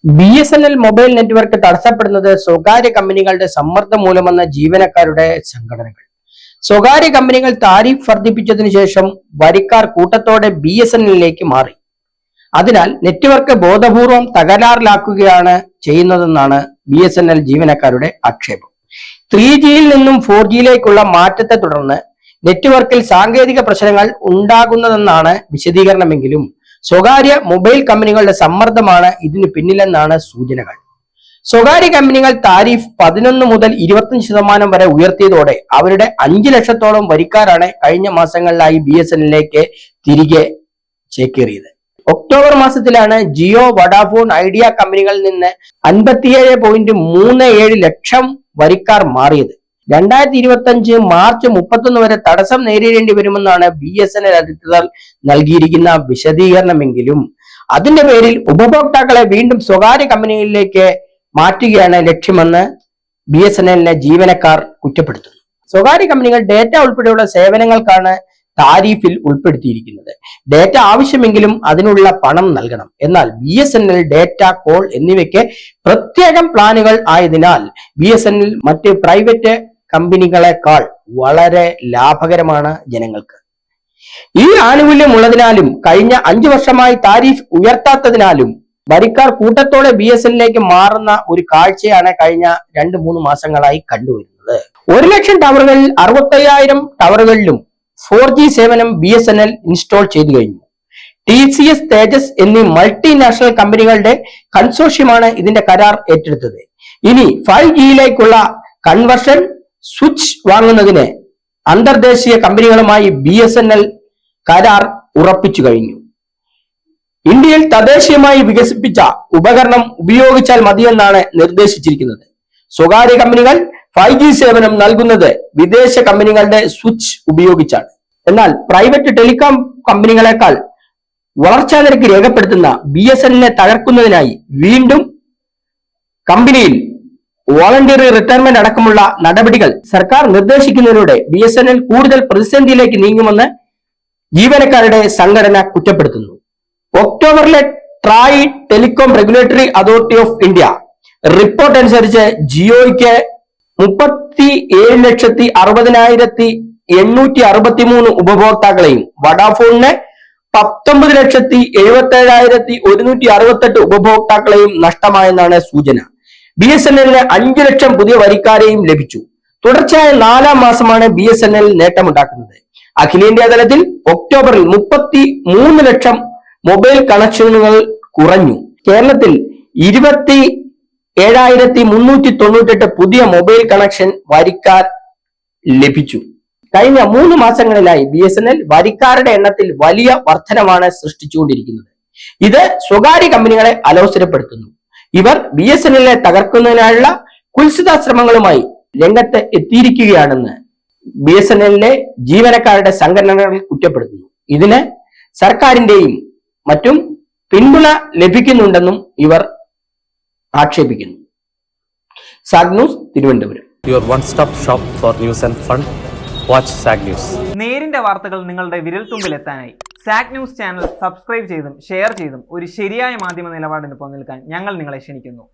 BSNL mobile network തടസ്സപ്പെടുന്നത് സ്വകാര്യ കമ്പനികളുടെ സമ്മർദ്ദം മൂലമെന്ന ജീവനക്കാരുടെ സംഘടനകൾ. സ്വകാര്യ കമ്പനികൾ താരിഫ് വർദ്ധിപ്പിച്ചതിനു ശേഷം വരിക്കാർ കൂട്ടത്തോടെ BSNLിലേക്ക് മാറി. അതിനാൽ നെറ്റ്വർക്ക് ബോധപൂർവം തകരാറിലാക്കുകയാണ് ചെയ്യുന്നതെന്നാണ് BSNL ജീവനക്കാരുടെ ആക്ഷേപം. 3Gയിൽ നിന്നും 4Gയിലേക്കുള്ള മാറ്റത്തെ തുടർന്ന് നെറ്റ്വർക്കിൽ സാങ്കേതിക പ്രശ്നങ്ങൾ ഉണ്ടാകുന്നതെന്നാണ് വിശദീകരണമെങ്കിലും സ്വകാര്യ മൊബൈൽ കമ്പനികളുടെ സമ്മർദ്ദമാണ് ഇതിന് പിന്നിലെന്നാണ് സൂചനകൾ. സ്വകാര്യ കമ്പനികൾ താരിഫ് 11 മുതൽ 25% വരെ ഉയർത്തിയതോടെ അവരുടെ 5 ലക്ഷത്തോളം വരിക്കാരാണ് കഴിഞ്ഞ മാസങ്ങളിലായി BSNLിലേക്ക് തിരികെ ചേക്കേറിയത്. ഒക്ടോബർ മാസത്തിലാണ് ജിയോ, വഡാഫോൺ, ഐഡിയ കമ്പനികളിൽ നിന്ന് 57.37 ലക്ഷം വരിക്കാർ മാറിയത്. 2025 മാർച്ച് 31 വരെ തടസ്സം നേരിടേണ്ടി വരുമെന്നാണ് BSNL അധികൃതർ നൽകിയിരിക്കുന്ന വിശദീകരണമെങ്കിലും അതിന്റെ പേരിൽ ഉപഭോക്താക്കളെ വീണ്ടും സ്വകാര്യ കമ്പനികളിലേക്ക് മാറ്റുകയാണ് ലക്ഷ്യമെന്ന് BSNLിലെ ജീവനക്കാർ കുറ്റപ്പെടുത്തുന്നു. സ്വകാര്യ കമ്പനികൾ ഡേറ്റ ഉൾപ്പെടെയുള്ള സേവനങ്ങൾക്കാണ് താരിഫിൽ ഉൾപ്പെടുത്തിയിരിക്കുന്നത്. ഡേറ്റ ആവശ്യമെങ്കിലും അതിനുള്ള പണം നൽകണം. എന്നാൽ BSNL ഡേറ്റ, കോൾ എന്നിവയ്ക്ക് പ്രത്യേകം പ്ലാനുകൾ ആയതിനാൽ BSNL മറ്റ് പ്രൈവറ്റ് കമ്പനികളെക്കാൾ വളരെ ലാഭകരമാണ് ജനങ്ങൾക്ക്. ഈ ആനുകൂല്യം ഉള്ളതിനാലും കഴിഞ്ഞ 5 വർഷമായി താരിഫ് ഉയർത്താത്തതിനാലും വരിക്കാർ കൂട്ടത്തോടെ BSNLിലേക്ക് മാറുന്ന ഒരു കാഴ്ചയാണ് കഴിഞ്ഞ 2-3 മാസങ്ങളായി കണ്ടുവരുന്നത്. 1 ലക്ഷം ടവറുകളിൽ 65,000 ടവറുകളിലും 4G സേവനം BSNL ഇൻസ്റ്റാൾ ചെയ്തു കഴിഞ്ഞു. TCS, തേജസ് എന്നീ മൾട്ടിനാഷണൽ കമ്പനികളുടെ കൺസോർഷ്യമാണ് ഇതിന്റെ കരാർ ഏറ്റെടുത്തത്. ഇനി 5Gയിലേക്കുള്ള കൺവർഷൻ സ്വിച്ച് വാങ്ങുന്നതിന് അന്തർദേശീയ കമ്പനികളുമായി BSNL കരാർ ഉറപ്പിച്ചു കഴിഞ്ഞു. ഇന്ത്യയിൽ തദ്ദേശീയമായി വികസിപ്പിച്ച ഉപകരണം ഉപയോഗിച്ചാൽ മതിയെന്നാണ് നിർദ്ദേശിച്ചിരിക്കുന്നത്. സ്വകാര്യ കമ്പനികൾ 5G സേവനം നൽകുന്നത് വിദേശ കമ്പനികളുടെ സ്വിച്ച് ഉപയോഗിച്ചാണ്. എന്നാൽ പ്രൈവറ്റ് ടെലികോം കമ്പനികളെക്കാൾ വളർച്ചാ നിരക്ക് രേഖപ്പെടുത്തുന്ന BSNLിനെ തകർക്കുന്നതിനായി വീണ്ടും കമ്പനിയിൽ വോളണ്ടറി റിട്ടയർമെന്റ് അടക്കമുള്ള നടപടികൾ സർക്കാർ നിർദ്ദേശിക്കുന്നതിലൂടെ BSNL കൂടുതൽ പ്രതിസന്ധിയിലേക്ക് നീങ്ങുമെന്ന് ജീവനക്കാരുടെ സംഘടന കുറ്റപ്പെടുത്തുന്നു. ഒക്ടോബറിലെ TRAI telecom regulatory authority of India report അനുസരിച്ച് ജിയോയ്ക്ക് 37,60,863 ഉപഭോക്താക്കളെയും വഡാഫോണിന് 19,77,168 ഉപഭോക്താക്കളെയും നഷ്ടമായെന്നാണ് സൂചന. BSNLിന് 5 ലക്ഷം പുതിയ വരിക്കാരെയും ലഭിച്ചു. തുടർച്ചയായ 4ാം മാസമാണ് BSNL നേട്ടമുണ്ടാക്കുന്നത്. അഖിലേന്ത്യാ തലത്തിൽ ഒക്ടോബറിൽ 33 ലക്ഷം മൊബൈൽ കണക്ഷനുകൾ കുറഞ്ഞു. കേരളത്തിൽ 27,398 പുതിയ മൊബൈൽ കണക്ഷൻ വരിക്കാർ ലഭിച്ചു. കഴിഞ്ഞ 3 മാസങ്ങളിലായി BSNL വരിക്കാരുടെ എണ്ണത്തിൽ വലിയ വർധനവാണ് സൃഷ്ടിച്ചുകൊണ്ടിരിക്കുന്നത്. ഇത് സ്വകാര്യ കമ്പനികളെ അലോസരപ്പെടുത്തുന്നു. ഇവർ BSNLിനെ തകർക്കുന്നതിനായുള്ള കുൽസിത ശ്രമങ്ങളുമായി രംഗത്ത് എത്തിയിരിക്കുകയാണെന്ന് BSNLിലെ ജീവനക്കാരുടെ സംഘടനകൾ കുറ്റപ്പെടുത്തുന്നു. ഇതിന് സർക്കാരിന്റെയും മറ്റും പിന്തുണ ലഭിക്കുന്നുണ്ടെന്നും ഇവർ ആക്ഷേപിക്കുന്നു. സാഗ് news, Thiruvananthapuram. Your one-stop shop for news and fun. Watch SAG News. നേരിന്റെ വാർത്തകൾ നിങ്ങളുടെ വിരൽത്തുമ്പിൽ എത്താനായി SAG ന്യൂസ് ചാനൽ സബ്സ്ക്രൈബ് ചെയ്തും ഷെയർ ചെയ്തും ഒരു ശരിയായ മാധ്യമ നിലപാടിന് പോകാൻ ഞങ്ങൾ നിങ്ങളെ ക്ഷണിക്കുന്നു.